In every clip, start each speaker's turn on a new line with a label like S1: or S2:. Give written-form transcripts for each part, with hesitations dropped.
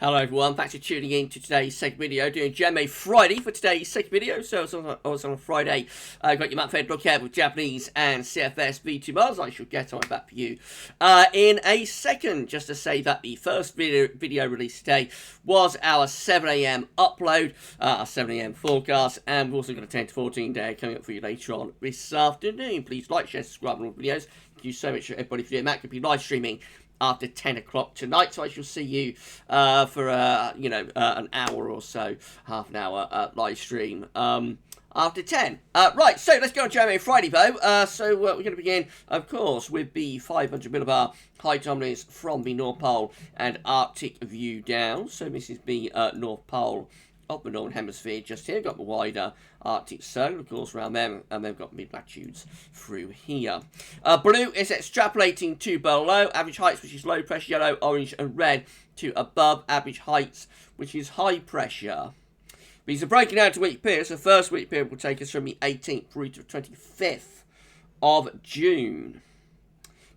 S1: Hello everyone, thanks for tuning in to today's second video, doing JMA Friday for today's second video. So it's on a Friday, got your month-end look at with Japanese and CFS V2 miles. I shall get on back for you in a second. Just to say that the first video released today was our 7 AM upload, our 7 AM forecast, and we've also got a 10 to 14 day coming up for you later on this afternoon. Please like, share, subscribe on all videos. Thank you so much for everybody for doing that. Could be live streaming after 10 o'clock tonight, so I shall see you for an hour or so, half an hour live stream after 10. Right, so let's go on JMA Friday though. We're going to begin, of course, with the 500 millibar high anomalies from the North Pole and Arctic view down. So this is the North Pole of the Northern Hemisphere just here. Got the wider Arctic Circle, of course, around them, and they've got mid-latitudes through here. Blue is extrapolating to below average heights, which is low pressure, yellow, orange, and red, to above average heights, which is high pressure. These are breaking down to week periods. The first week period will take us from the 18th through to the 25th of June.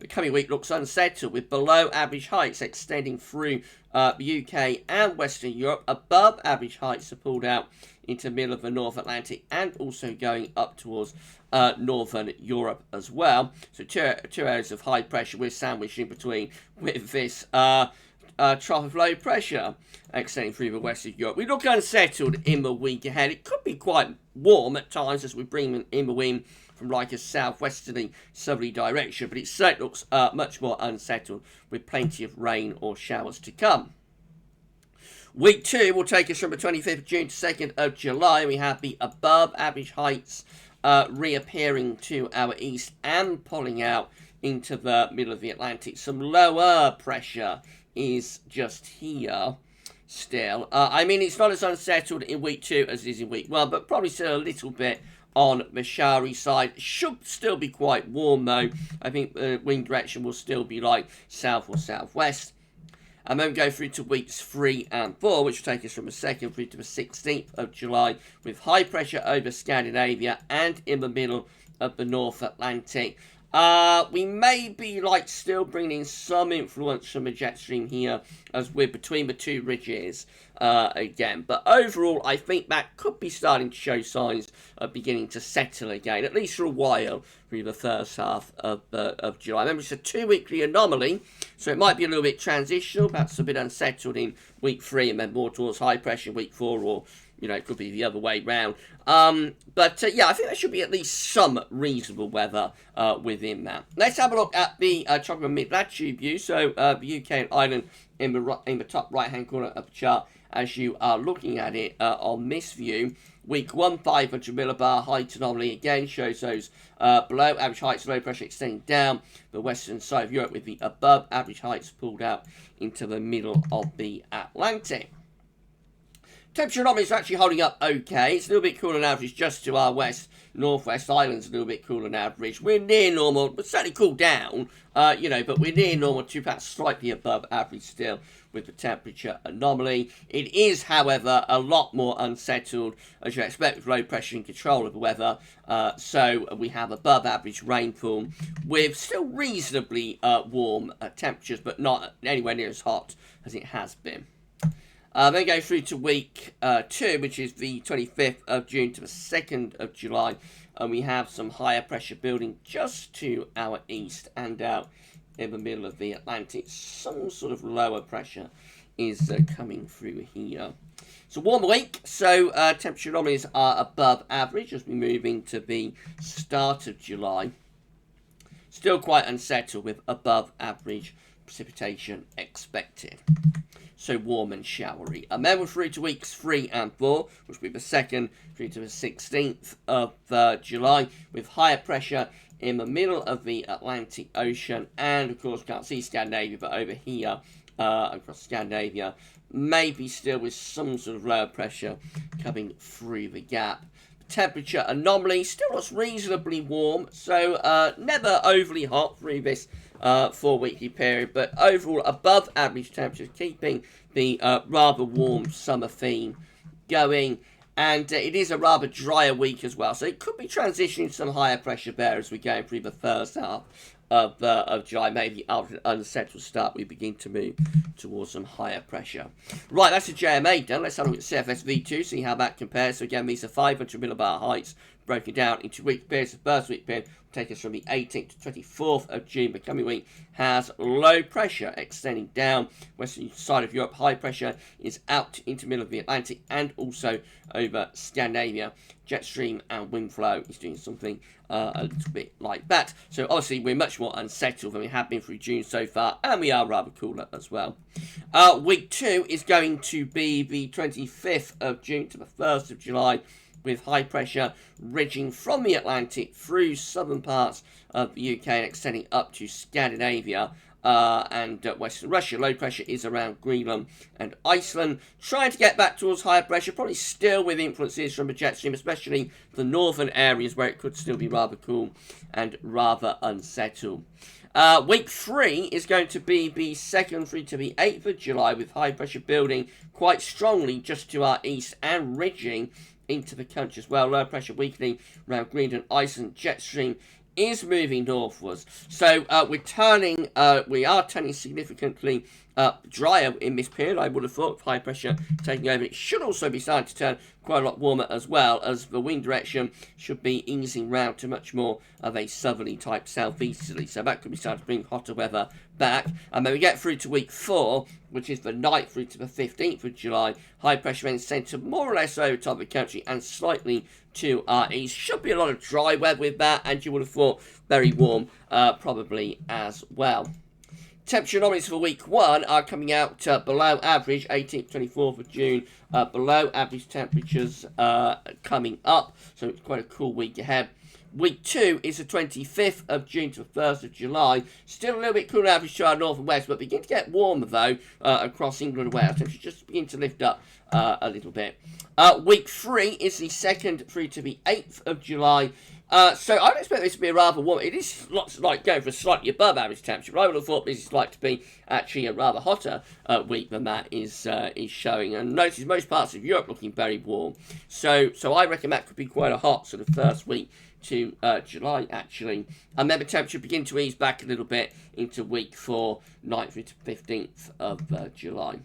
S1: The coming week looks unsettled, with below average heights extending through the UK and Western Europe. Above average heights are pulled out into the middle of the North Atlantic and also going up towards Northern Europe as well. So two areas of high pressure we're sandwiched in between with this trough of low pressure extending through the Western Europe. We look unsettled in the week ahead. It could be quite warm at times as we bring in the wind from like a southwesterly southerly direction, but it certainly looks much more unsettled with plenty of rain or showers to come. Week 2 will take us from the 25th of June to 2nd of July. We have the above average heights reappearing to our east and pulling out into the middle of the Atlantic. Some lower pressure is just here still. I mean, it's not as unsettled in week 2 as it is in week 1, but probably still a little bit on the showery side. Should still be quite warm though. I think the wind direction will still be like south or southwest. And then we go through to weeks 3 and 4, which will take us from the 2nd through to the 16th of July, with high pressure over Scandinavia and in the middle of the North Atlantic. We may be like still bringing in some influence from the jet stream here as we're between the two ridges again. But overall, I think that could be starting to show signs of beginning to settle again, at least for a while, through the first half of July. Remember, it's a 2-weekly anomaly, so it might be a little bit transitional, perhaps a bit unsettled in week 3 and then more towards high pressure in week 4, or it could be the other way round. Yeah, I think there should be at least some reasonable weather within that. Let's have a look at the tropical mid-latitude view. So the UK and Ireland in the top right-hand corner of the chart as you are looking at it on this view. Week 1, 500 millibar height anomaly again shows those below average heights, low pressure extending down the western side of Europe, with the above average heights pulled out into the middle of the Atlantic. Temperature anomalies are actually holding up okay. It's a little bit cooler than average just to our west. Northwest Islands a little bit cooler than average. We're near normal, but certainly cooled down, but we're near normal to perhaps slightly above average still with the temperature anomaly. It is, however, a lot more unsettled, as you expect, with low pressure and control of the weather. So we have above average rainfall with still reasonably warm temperatures, but not anywhere near as hot as it has been. Then go through to week 2, which is the 25th of June to the 2nd of July. And we have some higher pressure building just to our east and out in the middle of the Atlantic. Some sort of lower pressure is coming through here. It's a warmer week, so temperature anomalies are above average as we move into the start of July. Still quite unsettled with above average precipitation expected. So warm and showery. And then we're through to weeks 3 and 4, which will be the 2nd through to the 16th of July, with higher pressure in the middle of the Atlantic Ocean. And of course, can't see Scandinavia, but over here across Scandinavia, maybe still with some sort of lower pressure coming through the gap. Temperature anomaly still looks reasonably warm, so never overly hot through this 4-weekly period, but overall above average temperatures, keeping the rather warm summer theme going. And it is a rather drier week as well, so it could be transitioning to some higher pressure there as we go through the first half of July, maybe after an unsettled start, we begin to move towards some higher pressure. Right, that's the JMA done. Let's have a look at CFS-V2, see how that compares. So again, these are 500 millibar heights broken down into week periods. The first week period will take us from the 18th to 24th of June. The coming week has low pressure extending down western side of Europe. High pressure is out into the middle of the Atlantic and also over Scandinavia. Jet stream and wind flow is doing something a little bit like that. So obviously we're much more unsettled than we have been through June so far, and we are rather cooler as well. Week 2 is going to be the 25th of June to the 1st of July, with high pressure ridging from the Atlantic through southern parts of the UK and extending up to Scandinavia and Western Russia. Low pressure is around Greenland and Iceland, trying to get back towards higher pressure, probably still with influences from the jet stream, especially the northern areas where it could still be rather cool and rather unsettled. Week 3 is going to be the 2nd through to the 8th of July, with high pressure building quite strongly just to our east and ridging into the country as well. Low pressure weakening around Greenland, Iceland. Jet stream is moving northwards. So we are turning significantly drier in this period, I would have thought, with high pressure taking over. It should also be starting to turn quite a lot warmer as well, as the wind direction should be easing round to much more of a southerly type southeasterly. So that could be starting to bring hotter weather back. And then we get through to week 4, which is the 9th through to the 15th of July. High pressure then centred more or less over top of the country and slightly to our east. Should be a lot of dry weather with that, and you would have thought very warm probably as well. Temperature anomalies for week 1 are coming out below average, 18th, 24th of June, below average temperatures coming up, so it's quite a cool week ahead. Week 2 is the 25th of June to the 1st of July. Still a little bit cooler average to our north and west, but begin to get warmer though across England and Wales. Temperatures just begin to lift up a little bit. Week 3 is the 2nd through to the 8th of July. So I don't expect this to be a rather warm. It is lots like going for a slightly above average temperature, but I would have thought this is like to be actually a rather hotter week than that is showing. And notice most parts of Europe looking very warm. So I reckon that could be quite a hot sort of first week to July actually. And then the temperature begin to ease back a little bit into week 4, 9th through to 15th of July.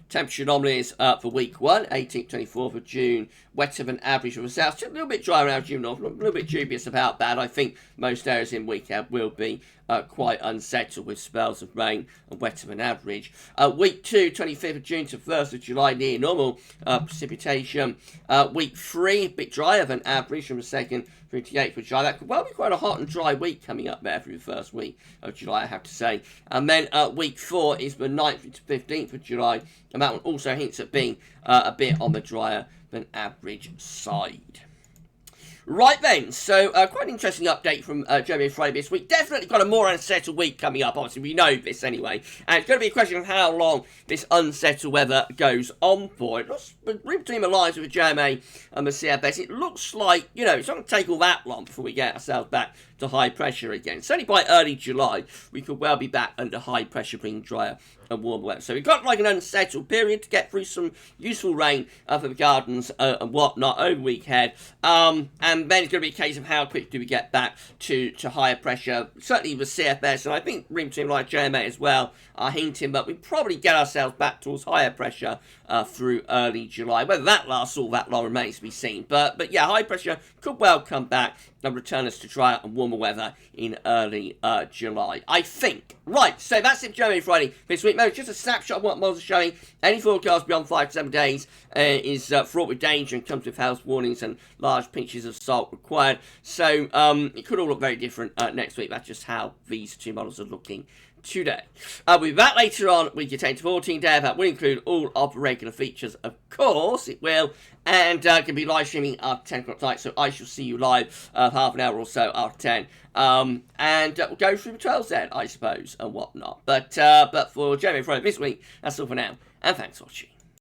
S1: Temperature anomalies for week 1, 18th, 24th of June, wetter than average from the south, still a little bit dry around June north, a little bit dubious about that. I think most areas in weekend will be quite unsettled with spells of rain and wetter than average. Week 2, 25th of June to 1st of July, near normal precipitation. Week 3, a bit drier than average from the 2nd through to the 8th of July. That could well be quite a hot and dry week coming up there through the first week of July, I have to say. And then week 4 is the 9th to 15th of July, and that one also hints at being a bit on the drier than average side. Right then, so quite an interesting update from JMA Friday this week. Definitely got a more unsettled week coming up. Obviously, we know this anyway. And it's going to be a question of how long this unsettled weather goes on for. It looks, between the lines with the JMA and the CFS, it looks like, you know, it's not going to take all that long before we get ourselves back to high pressure again. Certainly by early July, we could well be back under high pressure, bringing drier and warmer weather. So we've got like an unsettled period to get through some useful rain for the gardens and whatnot over weekend. And then it's going to be a case of how quick do we get back to higher pressure. Certainly with CFS, and I think Rim Team like JMA as well are hinting that we probably get ourselves back towards higher pressure through early July. Whether that lasts all that long remains to be seen. But yeah, high pressure could well come back and return us to drier and warmer weather in early July, I think. Right, so that's it for JMA Friday this week. Maybe just a snapshot of what models are showing. Any forecast beyond 5 to 7 days is fraught with danger and comes with health warnings and large pinches of salt required. So it could all look very different next week. That's just how these two models are looking today. With that later on, week 10 to 14 day, that will include all of the regular features, of course it will, and can be live streaming after 10 o'clock tonight, so I shall see you live half an hour or so after 10, and we'll go through the 12 then, I suppose, and whatnot. But for JMA Friday this week, that's all for now, and thanks for watching.